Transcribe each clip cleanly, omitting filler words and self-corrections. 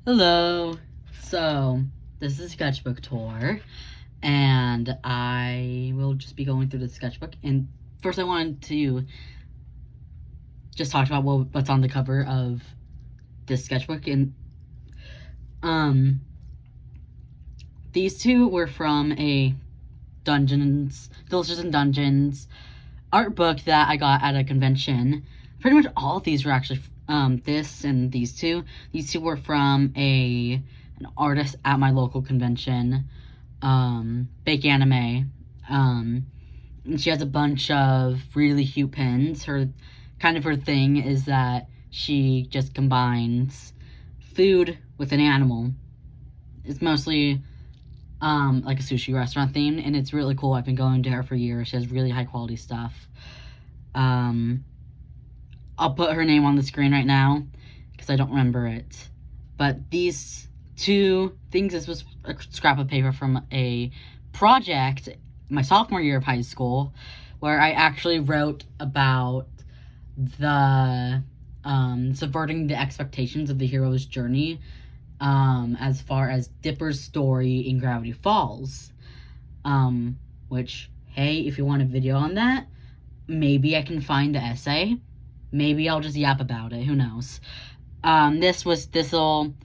Hello. So, this is Sketchbook Tore, and I will just be going through the sketchbook. And first, I wanted to just talk about what's on the cover of this sketchbook. And these two were from a Delicious in Dungeons art book that I got at a convention. Pretty much all of these were actually this and these two. These two were from an artist at my local convention, Bake Anime. And she has a bunch of really cute pins. Her thing is that she just combines food with an animal. It's mostly like a sushi restaurant theme, and it's really cool. I've been going to her for years. She has really high quality stuff. I'll put her name on the screen right now because I don't remember it. But these two things, this was a scrap of paper from a project my sophomore year of high school where I actually wrote about the subverting the expectations of the hero's journey as far as Dipper's story in Gravity Falls. Which, hey, if you want a video on that, maybe I can find the essay. Maybe I'll just yap about it. Who knows? This little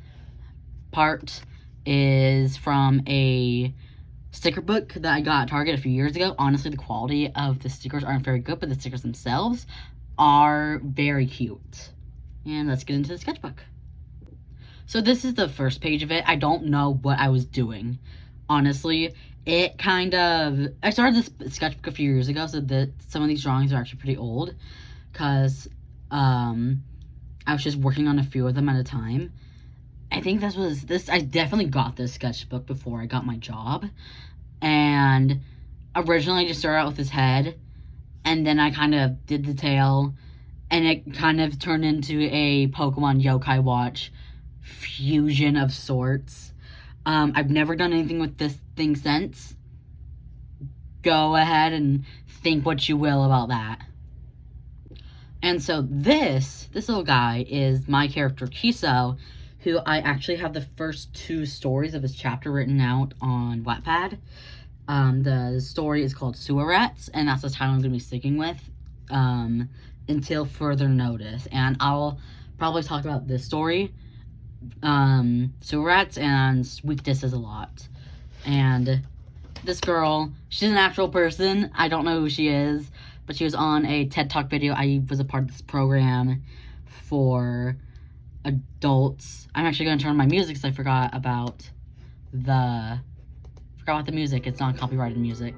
part is from a sticker book that I got at Target a few years ago. Honestly, the quality of the stickers aren't very good, but the stickers themselves are very cute. And let's get into the sketchbook. So this is the first page of it. I don't know what I was doing. Honestly, I started this sketchbook a few years ago, so that some of these drawings are actually pretty old, because I was just working on a few of them at a time. I think I definitely got this sketchbook before I got my job, and originally I just started out with his head, and then I kind of did the tail, and it kind of turned into a Pokemon Yokai Watch fusion of sorts. I've never done anything with this thing since. Go ahead and think what you will about that. And so this little guy is my character Kiso, who I actually have the first two stories of his chapter written out on Wattpad. The story is called Sewer Rats, and that's the title I'm going to be sticking with until further notice. And I'll probably talk about this story, Sewer Rats, and Weaknesses a lot. And this girl, she's an actual person. I don't know who she is, but she was on a TED Talk video. I was a part of this program for adults. I'm actually going to turn on my music because I forgot about the music. It's not copyrighted music.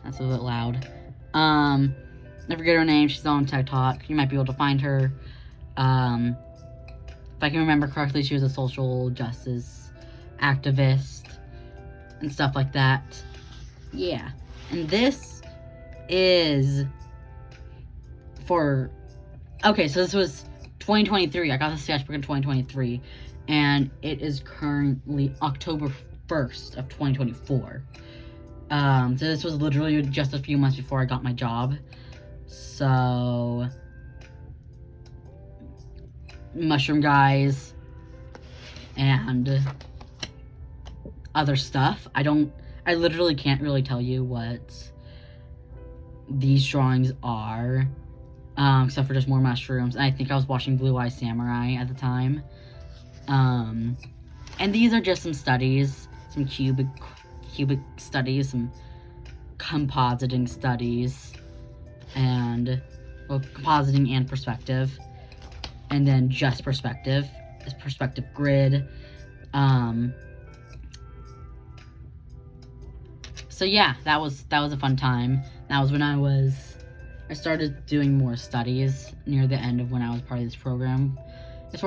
That's a bit loud. I forget her name. She's on TED Talk. You might be able to find her. If I can remember correctly, she was a social justice activist and stuff like that. Yeah. And this is okay, so this was 2023. I got the sketchbook in 2023, and it is currently October 1st of 2024. So this was literally just a few months before I got my job. So, mushroom guys and other stuff. I literally can't really tell you what these drawings are, except for just more mushrooms. And I think I was watching Blue Eye Samurai at the time. And these are just some studies, some cubic studies, some compositing studies, and compositing and perspective, and then just perspective, this perspective grid. So yeah, that was a fun time. That was when I started doing more studies near the end of when I was part of this program. It's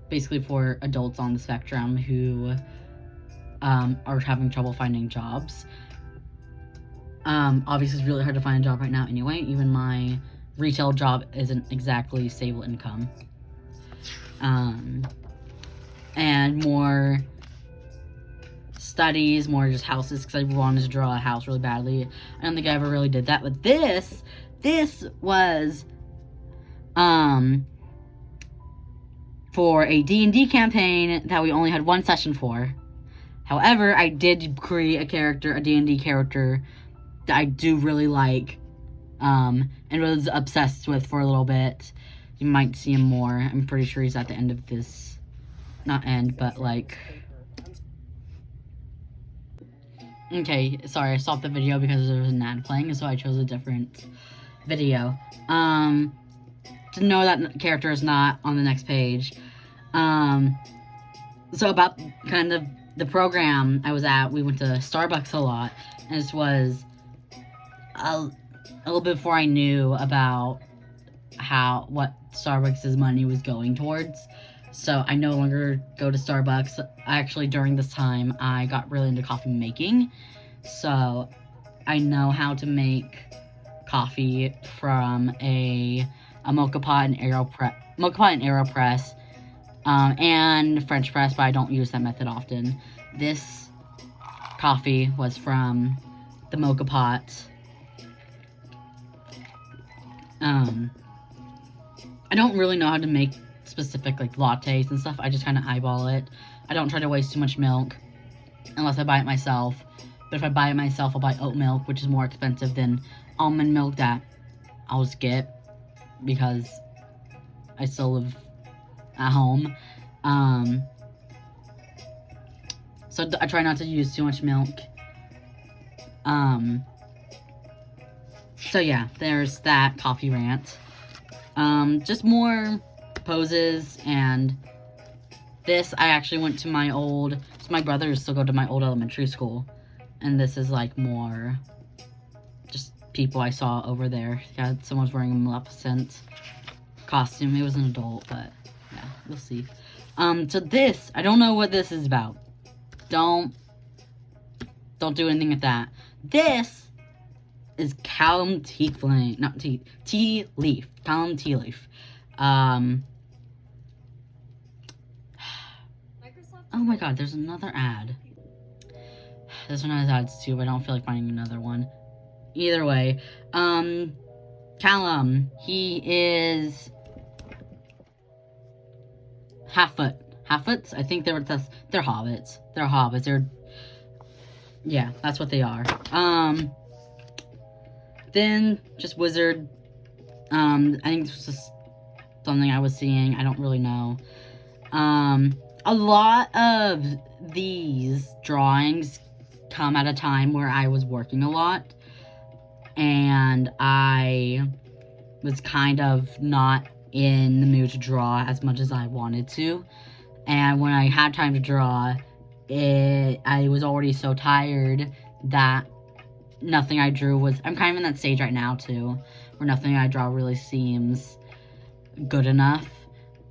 basically for adults on the spectrum who are having trouble finding jobs. Obviously it's really hard to find a job right now anyway. Even my retail job isn't exactly stable income. And more studies, more just houses, because I wanted to draw a house really badly. I don't think I ever really did that, but this was for a D&D campaign that we only had one session for. However, I did create a D&D character that I do really like, and was obsessed with for a little bit. You might see him more. I'm pretty sure he's at the end of this, not end, but like... Okay, sorry, I stopped the video because there was an ad playing, so I chose a different video. To know that character is not on the next page. So about kind of the program I was at, we went to Starbucks a lot, and this was a little bit before I knew about what Starbucks' money was going towards. So I no longer go to Starbucks. Actually, during this time, I got really into coffee making. So I know how to make coffee from a mocha pot and AeroPress, and French press, but I don't use that method often. This coffee was from the mocha pot. I don't really know how to make specific like lattes and stuff. I just kind of eyeball it. I don't try to waste too much milk unless I buy it myself. But if I buy it myself, I'll buy oat milk, which is more expensive than almond milk that I'll skip because I still live at home. So I try not to use too much milk. So yeah, there's that coffee rant. Just more poses, and this, I actually went to so my brothers still go to my old elementary school, and this is like more just people I saw over there. Yeah, someone's wearing a Maleficent costume. It was an adult, but yeah, we'll see. So this, I don't know what this is about. Don't do anything with that. This is Callum tea leaf. Callum tea leaf. Oh my god, there's another ad. This one has ads too, but I don't feel like finding another one. Either way, Callum, he is Half-Foots? I think they're hobbits. They're hobbits. Yeah, that's what they are. Then, just wizard. I think this was just something I was seeing. I don't really know. A lot of these drawings come at a time where I was working a lot, and I was kind of not in the mood to draw as much as I wanted to. And when I had time to draw, I was already so tired that nothing I drew was... I'm kind of in that stage right now, too, where nothing I draw really seems good enough.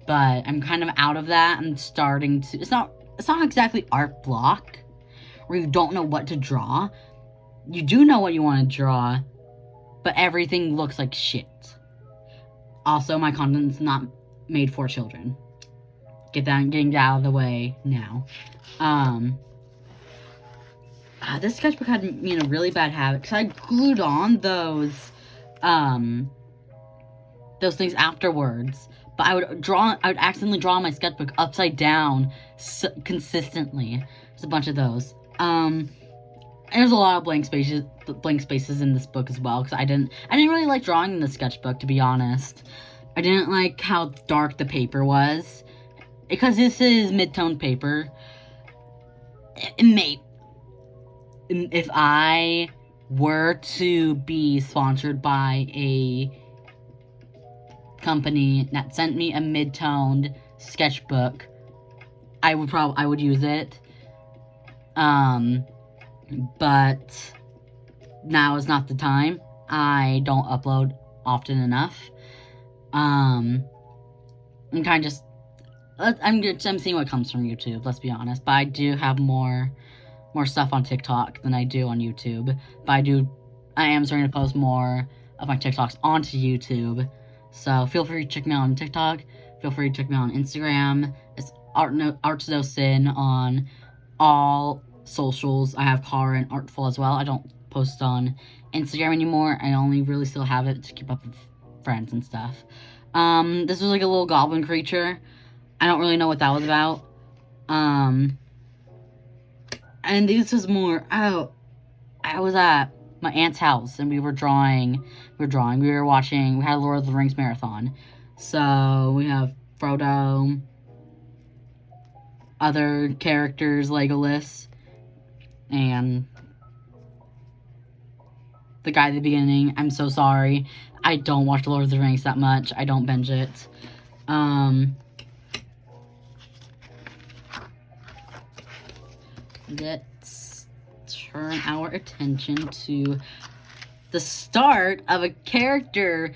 But I'm kind of out of that. I'm starting to... It's not exactly art block, where you don't know what to draw. You do know what you want to draw, but everything looks like shit. Also, my content's not made for children. Getting that out of the way now. This sketchbook had me in a really bad habit, because I glued on those things afterwards. But I would accidentally draw my sketchbook upside down consistently. There's a bunch of those. There's a lot of blank spaces in this book as well, because I didn't really like drawing in the sketchbook, to be honest. I didn't like how dark the paper was, because this is mid-tone paper. If I were to be sponsored by a company that sent me a mid-toned sketchbook, I would use it. But now is not the time. I don't upload often enough. I'm kind of just... I'm seeing what comes from YouTube, let's be honest. But I do have more stuff on TikTok than I do on YouTube. But I am starting to post more of my TikToks onto YouTube. So feel free to check me out on TikTok. Feel free to check me out on Instagram. It's Arts No Sin on all socials. I have Car and Artful as well. I don't post on Instagram anymore. I only really still have it to keep up with friends and stuff. This was like a little goblin creature. I don't really know what that was about. And this was more, I was at my aunt's house, and we were watching, we had a Lord of the Rings marathon. So, we have Frodo, other characters, Legolas, and the guy at the beginning. I'm so sorry. I don't watch The Lord of the Rings that much. I don't binge it. Let's turn our attention to the start of a character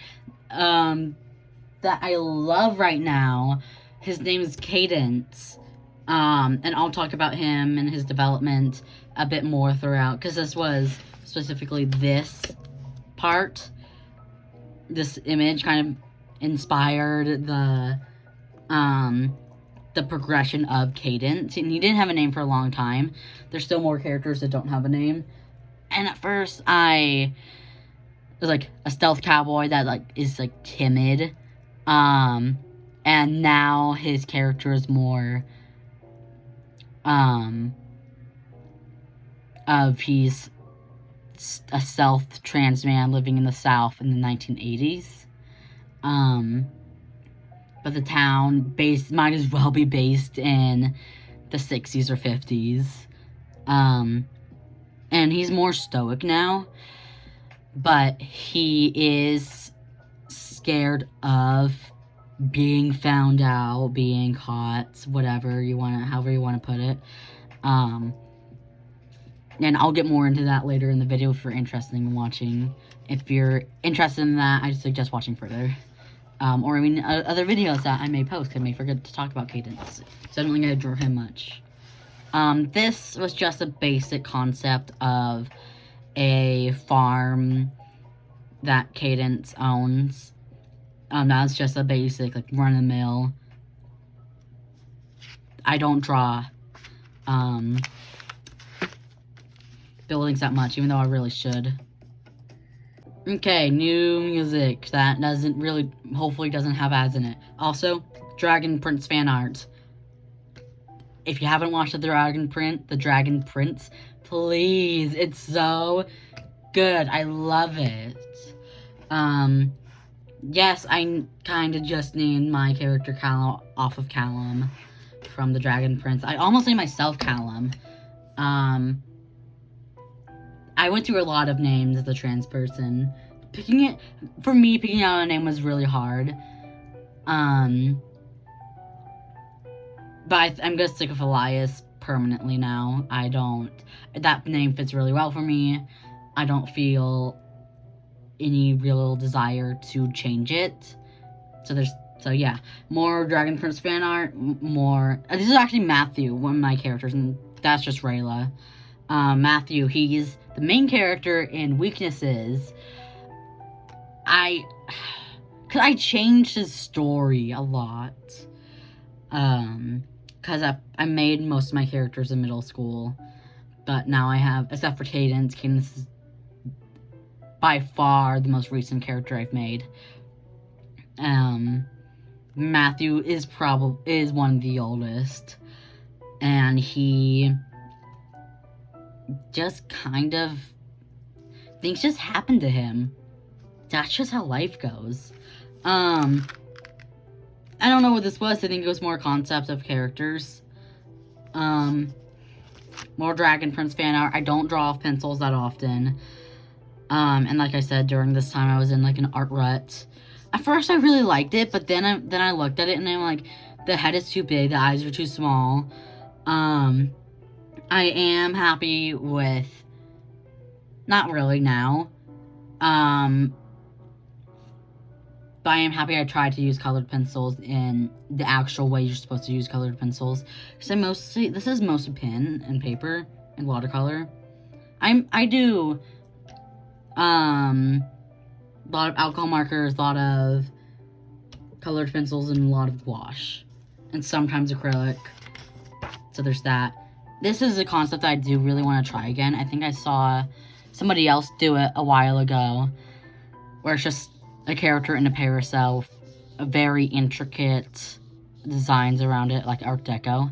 that I love right now. His name is Cadence. And I'll talk about him and his development a bit more throughout, because this was specifically this part. This image kind of inspired the progression of Cadence. And he didn't have a name for a long time. There's still more characters that don't have a name. And at first, I was like a stealth cowboy that is timid. And now his character is more he's a stealth trans man living in the South in the 1980s. But the town might as well be based in the 60s or 50s. And he's more stoic now, but he is scared of being found out, being caught, however you want to put it. And I'll get more into that later in the video if you're interested in watching. If you're interested in that, I suggest watching further. Or other videos that I may post, because I may forget to talk about Cadence. So I don't think I drew him much. This was just a basic concept of a farm that Cadence owns. That's just a basic, run-of-the-mill. I don't draw, buildings that much, even though I really should. Okay, new music that hopefully doesn't have ads in it. Also, Dragon Prince fan art. If you haven't watched the Dragon Prince, please, it's so good. I love it. Yes, I kind of just named my character Callum off of Callum from the Dragon Prince. I almost named myself Callum. I went through a lot of names as a trans person. Picking out a name was really hard. But I'm gonna stick with Elias permanently now. That name fits really well for me. I don't feel any real desire to change it. So yeah, more Dragon Prince fan art, more. This is actually Matthew, one of my characters, and that's just Rayla. Matthew, he's the main character in Weaknesses. Cause I changed his story a lot. Cause I made most of my characters in middle school, but now I have, except for Cadence. Cadence is by far the most recent character I've made. Matthew is one of the oldest, and he just kind of, things just happen to him. That's just how life goes. I don't know what this was. I think it was more concept of characters. More Dragon Prince fan art. I don't draw off pencils that often. And like I said, during this time I was in an art rut. At first I really liked it, but then I looked at it and I'm like, the head is too big, the eyes are too small. I am happy with, not really now, but I am happy I tried to use colored pencils in the actual way you're supposed to use colored pencils. Because this is mostly pen and paper and watercolor. I do, a lot of alcohol markers, a lot of colored pencils, and a lot of gouache. And sometimes acrylic. So there's that. This is a concept that I do really want to try again. I think I saw somebody else do it a while ago, where it's just a character in a parasail, a very intricate designs around it, like Art Deco.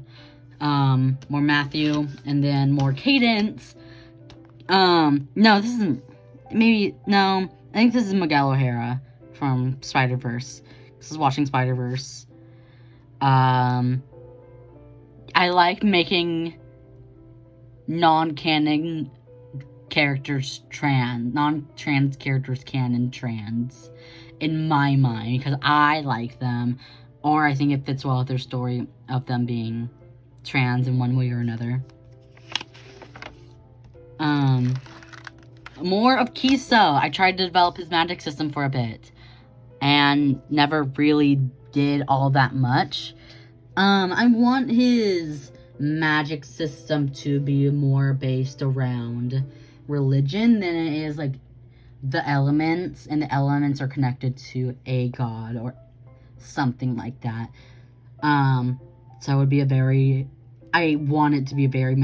More Matthew, and then more Cadence. No, this isn't. Maybe, no. I think this is Miguel O'Hara from Spider-Verse. This is watching Spider-Verse. I like making non-canon characters non-trans characters canon trans in my mind, because I like them, or I think it fits well with their story of them being trans in one way or another. More of Kiso. I tried to develop his magic system for a bit, and never really did all that much. I want his magic system to be more based around religion than it is, like, the elements, and the elements are connected to a god or something like that. So it would be I want it to be a very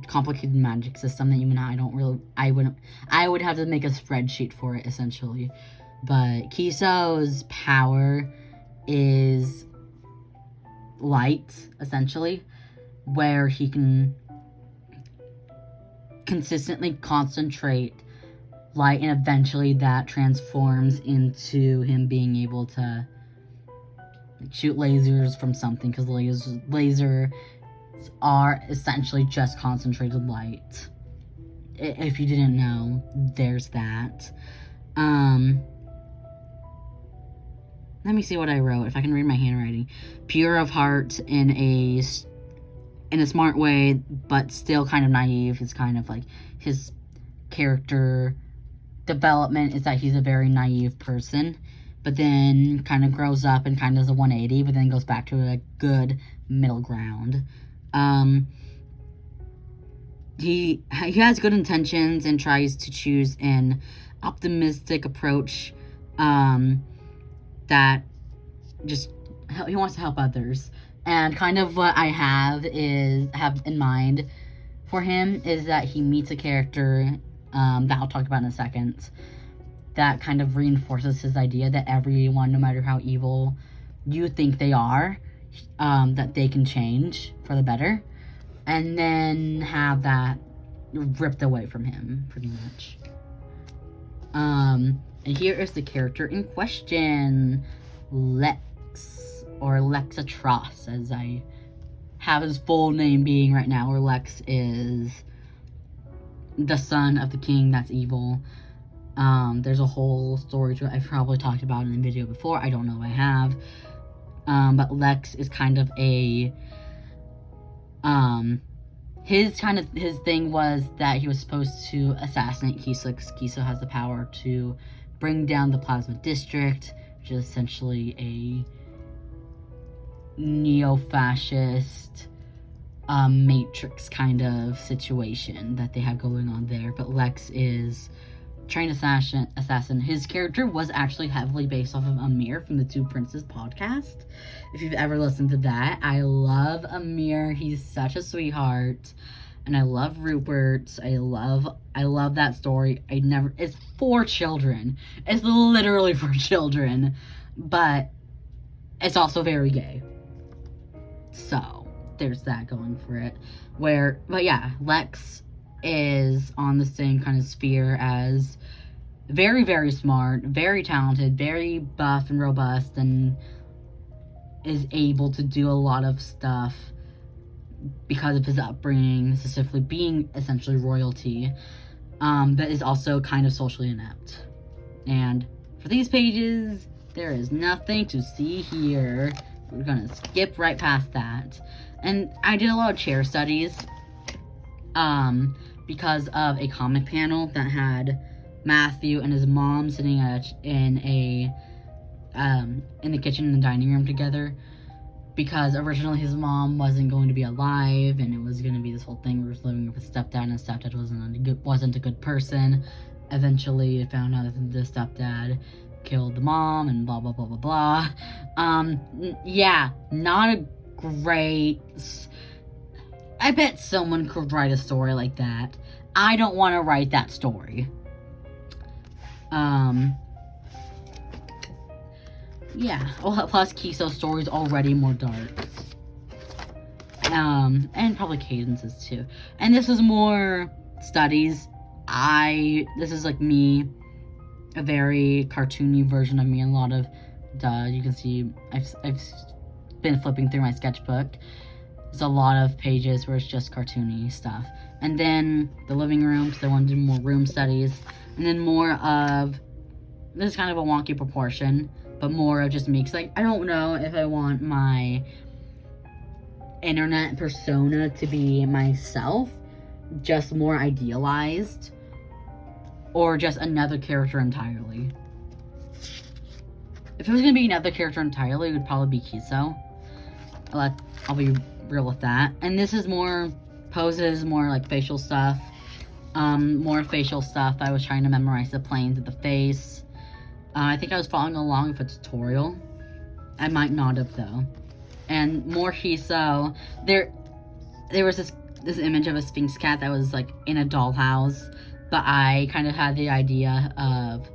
complicated magic system that even I would have to make a spreadsheet for it, essentially. But Kiso's power is light, essentially, where he can consistently concentrate light, and eventually that transforms into him being able to shoot lasers from something, because lasers are essentially just concentrated light. If you didn't know, there's that. Let me see what I wrote, if I can read my handwriting. Pure of heart in a smart way, but still kind of naive. Is kind of like his character development, is that he's a very naive person, but then kind of grows up and kind of does a 180, but then goes back to a good middle ground. He has good intentions and tries to choose an optimistic approach, that just, he wants to help others. And kind of what I have in mind for him is that he meets a character, that I'll talk about in a second, that kind of reinforces his idea that everyone, no matter how evil you think they are, that they can change for the better, and then have that ripped away from him, pretty much. And here is the character in question, Lex, or Lexatros, as I have his full name being right now, where Lex is the son of the king that's evil. There's a whole story to it. I've probably talked about it in a video before. I don't know if I have. But Lex is kind of his thing was that he was supposed to assassinate Kiso. Kiso has the power to bring down the Plasma District, which is essentially a neo-fascist Matrix kind of situation that they have going on there. But Lex is trying to assassin. His character was actually heavily based off of Amir from the Two Princes podcast. If you've ever listened to that, I love Amir. He's such a sweetheart. And I love Rupert. I love that story. It's for children. It's literally for children. But it's also very gay. So, there's that going for it. But yeah, Lex is on the same kind of sphere as very, very smart, very talented, very buff and robust, and is able to do a lot of stuff because of his upbringing, specifically being essentially royalty, but is also kind of socially inept. And for these pages, there is nothing to see here. We're gonna skip right past that. And I did a lot of chair studies, because of a comic panel that had Matthew and his mom sitting in the kitchen and the dining room together, because originally his mom wasn't going to be alive, and it was going to be this whole thing where he was living with his stepdad, and his stepdad wasn't a good person. Eventually, it found out that the stepdad killed the mom, and blah, blah, blah, blah, blah. Yeah, not a great... I bet someone could write a story like that. I don't want to write that yeah. Well, plus Kiso's story is already more dark. And probably Cadence's too. And this is more studies. This is like me, a very cartoony version of me. A lot of, you can see I've been flipping through my sketchbook. There's a lot of pages where it's just cartoony stuff. And then the living room, because I want to do more room studies. And then more of, this is kind of a wonky proportion, but more of just me. Because I don't know if I want my internet persona to be myself, just more idealized, or just another character entirely. If it was going to be another character entirely, it would probably be Kiso. I'll be real with that. And this is more poses, more like facial stuff. More facial stuff. I was trying to memorize the planes of the face. I think I was following along with a tutorial. I might not have, though. And more Kiso. There was this image of a Sphinx cat that was like in a dollhouse, but I kind of had the idea of,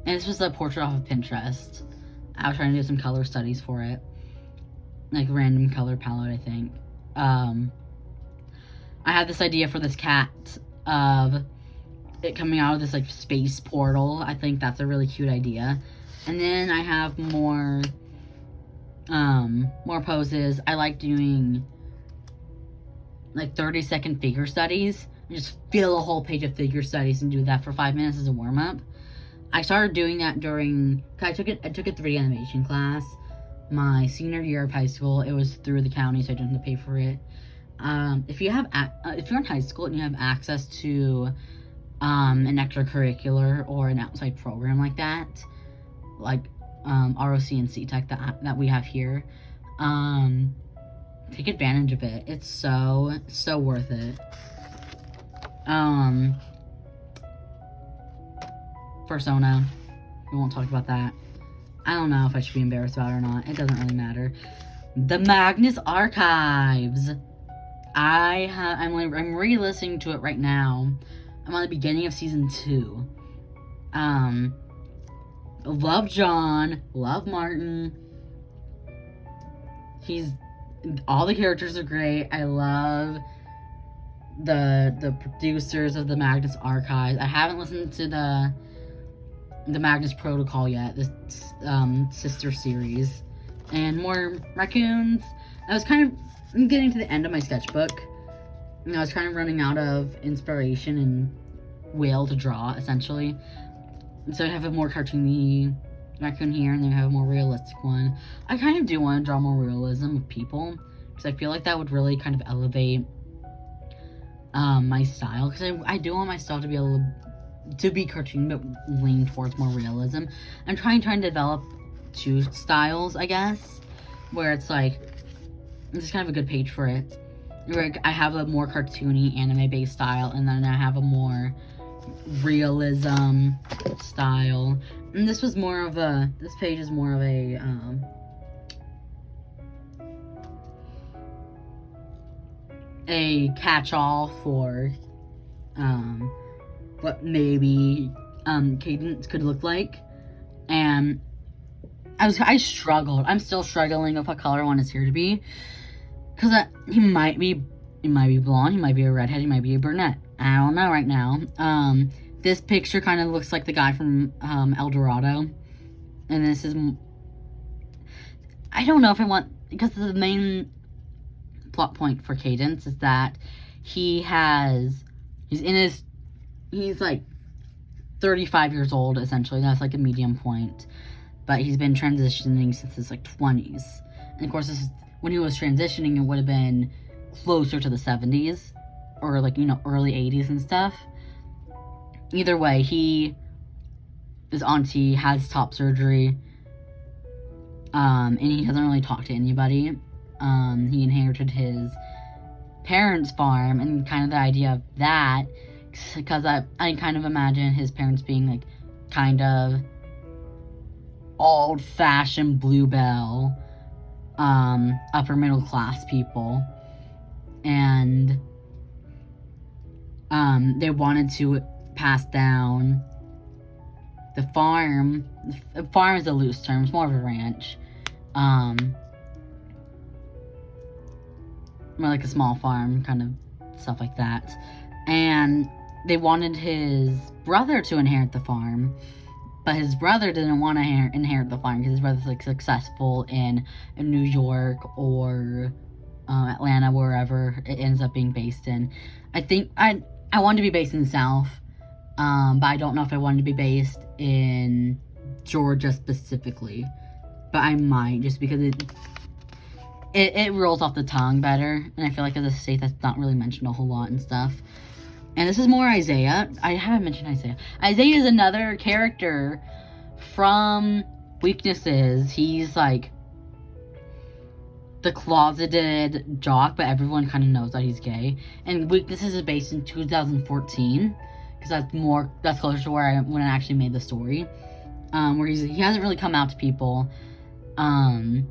and this was a portrait off of Pinterest. I was trying to do some color studies for it, like random color palette, I think. I had this idea for this cat of it coming out of this like space portal. I think that's a really cute idea. And then I have more poses. I like doing like 30-second figure studies. Just fill a whole page of figure studies and do that for 5 minutes as a warm-up. I started doing that during, I took a 3D animation class my senior year of high school. It was through the county, so I didn't have to pay for it. If you're in high school and you have access to an extracurricular or an outside program like that, like ROC and CTech that we have here, take advantage of it. It's so worth it. Persona, we won't talk about that. I don't know if I should be embarrassed about it or not. It doesn't really matter. The Magnus Archives. I'm re-listening to it right now. I'm on the beginning of season 2. Love John. Love Martin. All the characters are great. I love the producers of the Magnus Archives. I haven't listened to the Magnus Protocol yet, this sister series. And more raccoons. I was kind of getting to the end of my sketchbook. And I was kind of running out of inspiration and will to draw, essentially. And so I have a more cartoony raccoon here, and then I have a more realistic one. I kind of do want to draw more realism of people, because I feel like that would really kind of elevate my style. Because I do want my style to be able to be cartoon, but lean towards more realism. I'm trying to develop 2 styles, I guess, where it's like, this is kind of a good page for it, where I have a more cartoony anime-based style, and then I have a more realism style. And this page is more of a catch-all for what maybe Cadence could look like. And I struggled. I'm still struggling with what color I want his hair to be, because he might be blonde, he might be a redhead, he might be a brunette. I don't know right now. This picture kind of looks like the guy from El Dorado, and this is, I don't know if I want, because the main plot point for Cadence is that he's like 35 years old, essentially. That's like a medium point. But he's been transitioning since his like 20s. And of course, when he was transitioning, it would have been closer to the 70s. Or like, early 80s and stuff. Either way, his auntie has top surgery. And he doesn't really talk to anybody. He inherited his parents' farm, and kind of the idea of that, because I kind of imagine his parents being like kind of old-fashioned bluebell, upper middle class people, and they wanted to pass down the farm is a loose term, it's more of a ranch, more like a small farm, kind of stuff like that. And they wanted his brother to inherit the farm, but his brother didn't want to inherit the farm because his brother's like successful in New York or Atlanta, wherever it ends up being based in. I think I wanted to be based in the South, but I don't know if I wanted to be based in Georgia specifically. But I might, just because it rolls off the tongue better, and I feel like as a state that's not really mentioned a whole lot and stuff. And this is more Isaiah. I haven't mentioned Isaiah. Isaiah is another character from Weaknesses. He's like the closeted jock, but everyone kind of knows that he's gay. And Weaknesses is based in 2014, because that's closer to when I actually made the story. Where he hasn't really come out to people. And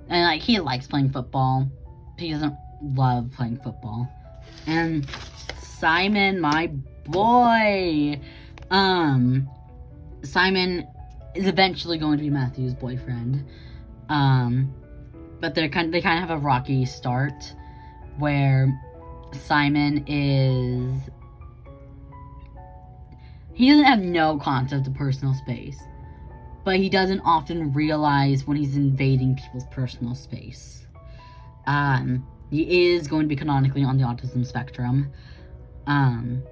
like he likes playing football, but he doesn't love playing football. And Simon, my boy, Simon is eventually going to be Matthew's boyfriend. But they kind of have a rocky start, where Simon he doesn't have no concept of personal space, but he doesn't often realize when he's invading people's personal space. He is going to be canonically on the autism spectrum. And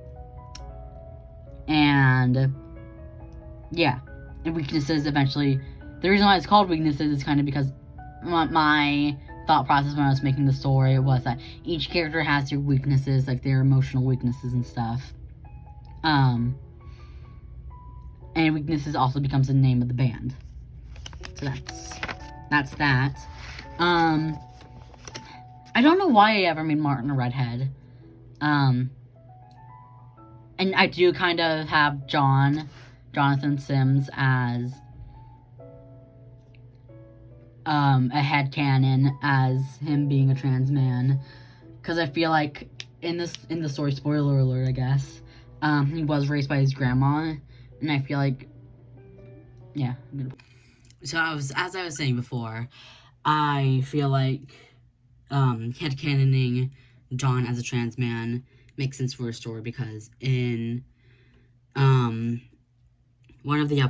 yeah, and Weaknesses eventually, the reason why it's called Weaknesses is kind of because my thought process when I was making the story was that each character has their weaknesses, like their emotional weaknesses and stuff. And Weaknesses also becomes the name of the band. So that's that. I don't know why I ever made Martin a redhead. And I do kind of have Jonathan Sims as a headcanon as him being a trans man, because I feel like in the story, spoiler alert, I guess, he was raised by his grandma, and I feel like, yeah. So as I was saying before, I feel like headcanoning John as a trans man makes sense for a story, because in one of the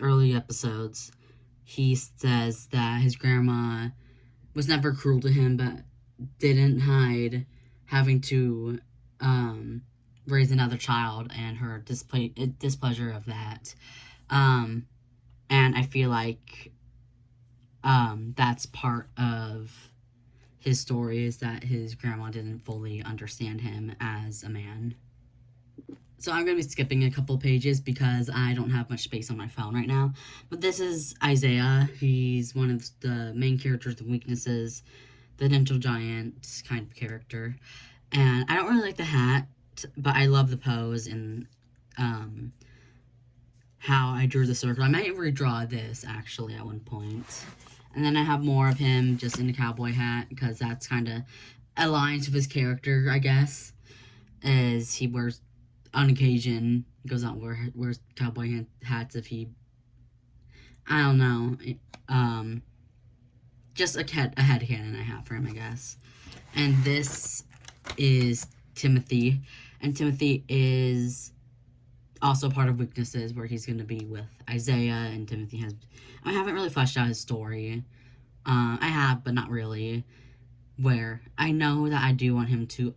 early episodes, he says that his grandma was never cruel to him, but didn't hide having to raise another child and her displeasure of that. And I feel like that's part of his story, is that his grandma didn't fully understand him as a man. So I'm going to be skipping a couple pages because I don't have much space on my phone right now. But this is Isaiah. He's one of the main characters of Weaknesses, the gentle giant kind of character. And I don't really like the hat, but I love the pose and how I drew the circle. I might redraw this, actually, at one point. And then I have more of him just in a cowboy hat, because that's kind of aligns with his character, I guess. As he wears, on occasion, he goes out and wears cowboy hats if he, I don't know, just a headcanon I have for him, I guess. And this is Timothy, and Timothy is also part of Weaknesses, where he's going to be with Isaiah, and I haven't really fleshed out his story. I have, but not really, where I know that I do want him to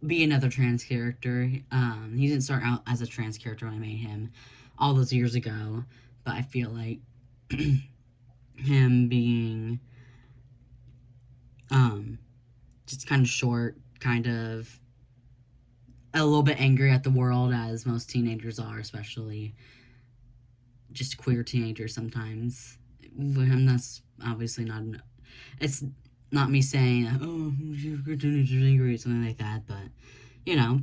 be another trans character. He didn't start out as a trans character when I made him all those years ago, but I feel like him being just kind of short, kind of a little bit angry at the world, as most teenagers are, especially just queer teenagers sometimes. And that's obviously not, it's not me saying, oh, you're teenagers angry or something like that, but, you know,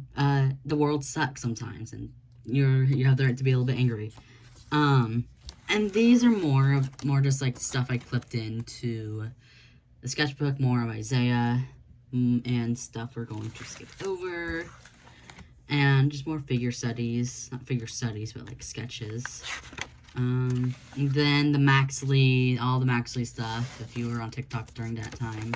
the world sucks sometimes, and you have the right to be a little bit angry. And these are more just like stuff I clipped into the sketchbook, more of Isaiah, and stuff we're going to skip over. And just more figure studies. Not figure studies, but like sketches. And then the Maxley, all the Maxley stuff, if you were on TikTok during that time.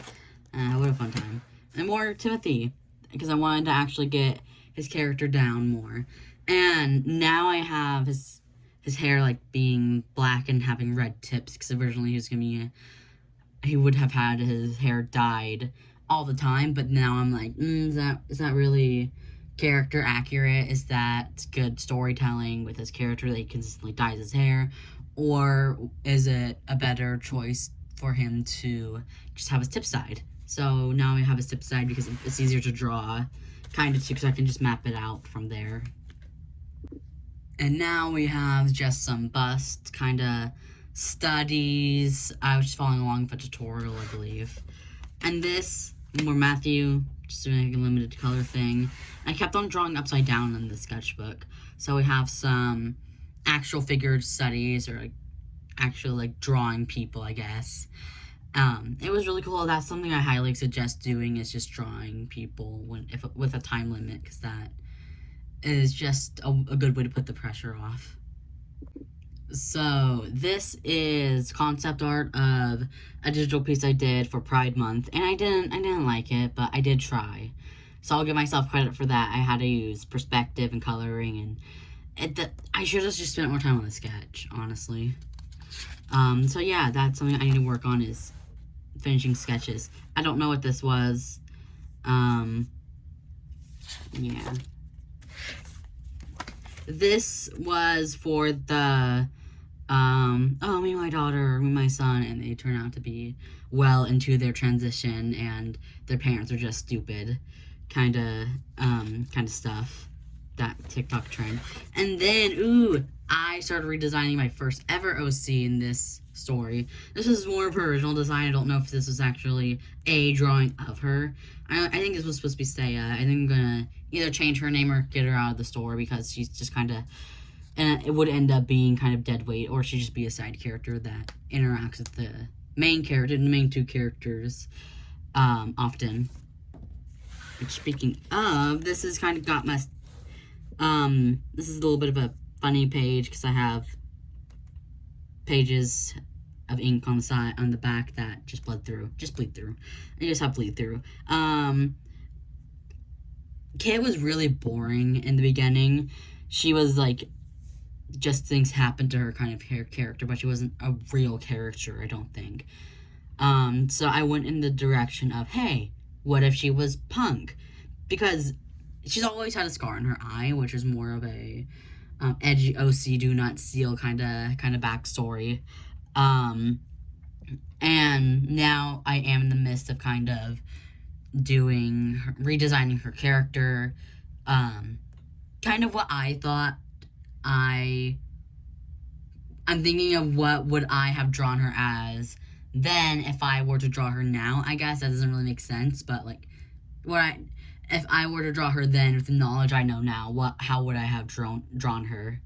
What a fun time. And more Timothy, because I wanted to actually get his character down more. And now I have his hair, like, being black and having red tips, because originally he would have had his hair dyed all the time, but now I'm like, is that really character accurate? Is that good storytelling with his character that he consistently dyes his hair? Or is it a better choice for him to just have his tips dyed? So now I have his tips dyed because it's easier to draw, kind of, too, because I can just map it out from there. And now we have just some bust kind of studies. I was just following along with a tutorial, I believe. And this, more Matthew, just doing a limited color thing. I kept on drawing upside down in the sketchbook. So we have some actual figure studies, or like actual like drawing people, I guess. It was really cool. That's something I highly suggest doing, is just drawing people with a time limit, because that is just a good way to put the pressure off. So this is concept art of a digital piece I did for Pride Month, and I didn't like it, but I did try. So I'll give myself credit for that. I had to use perspective and coloring, and I should have just spent more time on the sketch, honestly. So yeah, that's something I need to work on, is finishing sketches. I don't know what this was. Yeah. This was for the, me and my daughter, me and my son, and they turn out to be well into their transition, and their parents are just stupid, kind of stuff, that TikTok trend. And then, I started redesigning my first ever OC in this story. This is more of her original design. I don't know if this was actually a drawing of her. I think this was supposed to be Saya. I think I'm gonna either change her name or get her out of the store, because she's just kind of, and it would end up being kind of dead weight, or she'd just be a side character that interacts with the main character, the main two characters, often. Which, speaking of, this has kind of got my, this is a little bit of a funny page, because I have pages of ink on the side, on the back, that just bleed through. I just have bleed through. Kit was really boring in the beginning. She was like, just things happened to her kind of character, but she wasn't a real character, I don't think. So I went in the direction of, hey, what if she was punk? Because she's always had a scar on her eye, which is more of a edgy OC, do not steal kind of backstory. And now I am in the midst of kind of redesigning her character, kind of what I thought. I'm thinking of what would I have drawn her as then if I were to draw her now. I guess that doesn't really make sense, but like, if I were to draw her then with the knowledge I know now, how would I have drawn her?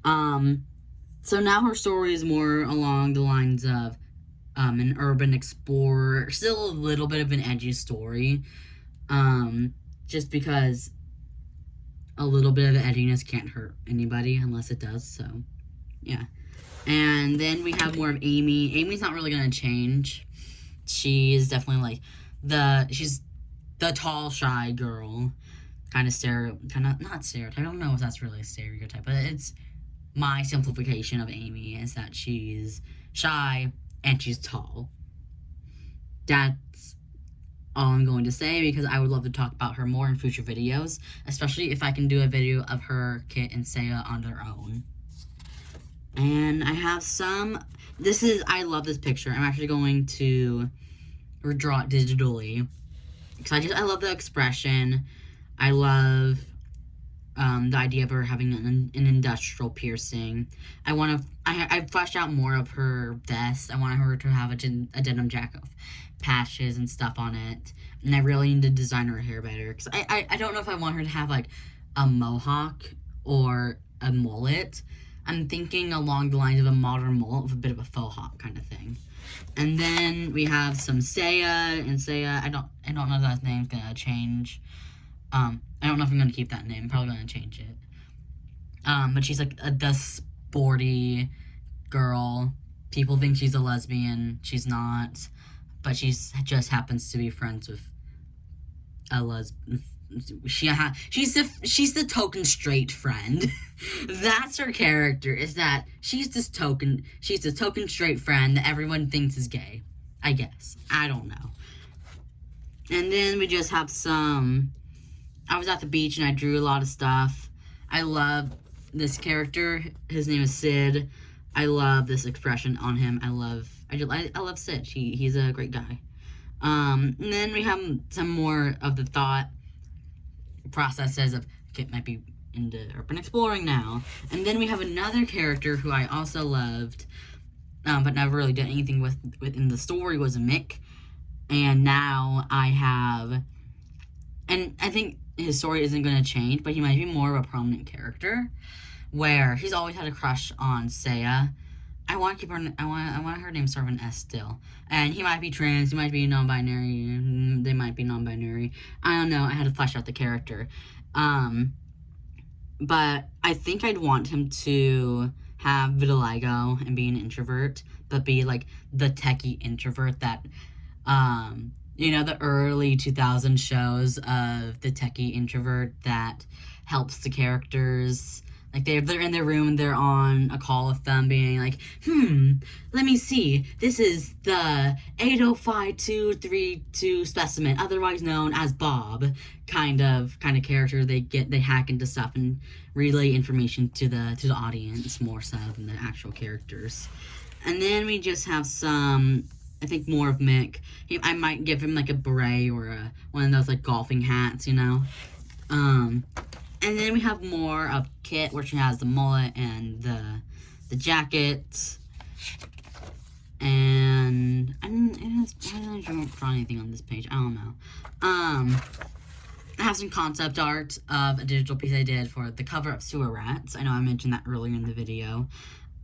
So now her story is more along the lines of an urban explorer, still a little bit of an edgy story, just because a little bit of the edginess can't hurt anybody unless it does, so yeah. And then we have more of Amy. Amy's not really gonna change. She is definitely like she's the tall, shy girl, not stereotype. I don't know if that's really a stereotype, but it's my simplification of Amy, is that she's shy and she's tall. That's all I'm going to say, because I would love to talk about her more in future videos, especially if I can do a video of her, Kit, and Saya on their own. And I have I love this picture. I'm actually going to redraw it digitally, because I love the expression. I love the idea of her having an industrial piercing. I fleshed out more of her vest. I want her to have a denim jacket with patches and stuff on it. And I really need to design her hair better, because I don't know if I want her to have like a mohawk or a mullet. I'm thinking along the lines of a modern mullet with a bit of a faux hawk kind of thing. And then we have some Saya, and Saya, I don't know if that name's gonna change. I don't know if I'm gonna keep that name. I'm probably gonna change it. But she's like the sporty girl. People think she's a lesbian. She's not, but she's just happens to be friends with a she's the token straight friend. That's her character. Is that she's the token straight friend that everyone thinks is gay. I guess. I don't know. And then we just have some. I was at the beach and I drew a lot of stuff. I love this character. His name is Sid. I love this expression on him. I love Sid. He's a great guy. And then we have some more of the thought processes of Kit might be into urban exploring now. And then we have another character who I also loved, but never really did anything within the story, was Mick. And now I have, and I think his story isn't going to change, but he might be more of a prominent character, where he's always had a crush on Saya. I want her name to start with an S still. And he might be trans, he might be non-binary, they might be non-binary. I don't know, I had to flesh out the character. But I think I'd want him to have vitiligo and be an introvert, but be like the techie introvert that, the early 2000 shows of the techie introvert that helps the characters. Like, they're in their room and they're on a call with them being like, let me see, this is the 805232 specimen, otherwise known as Bob, kind of character. They hack into stuff and relay information to the audience more so than the actual characters. And then we just have some, I think, more of Mick. I might give him like a beret or one of those like golfing hats, And then we have more of Kit, where she has the mullet and the jacket. And I don't draw anything on this page. I don't know. I have some concept art of a digital piece I did for the cover of Sewer Rats. I know I mentioned that earlier in the video.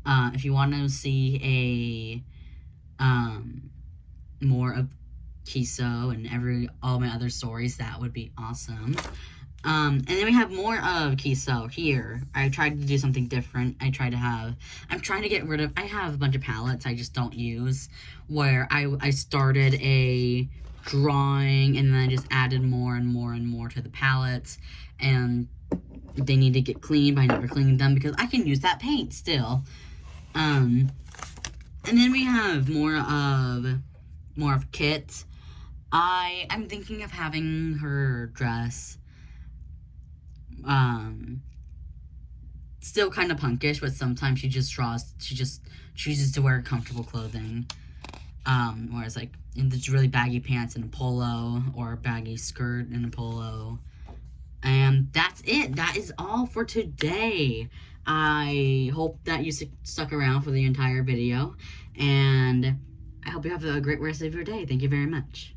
If you want to see more of Kiso and all my other stories, that would be awesome. And then we have more of Kiso here. I tried to do something different. I'm trying to get rid of, I have a bunch of palettes I just don't use, where I started a drawing and then I just added more and more and more to the palettes, and they need to get cleaned, but I never cleaned them because I can use that paint still. And then we have more of Kit. I'm thinking of having her dress still kind of punkish, but sometimes she just chooses to wear comfortable clothing, whereas like in the really baggy pants and a polo, or a baggy skirt and a polo. And that's it. That is all for today. I hope that you stuck around for the entire video, and I hope you have a great rest of your day. Thank you very much.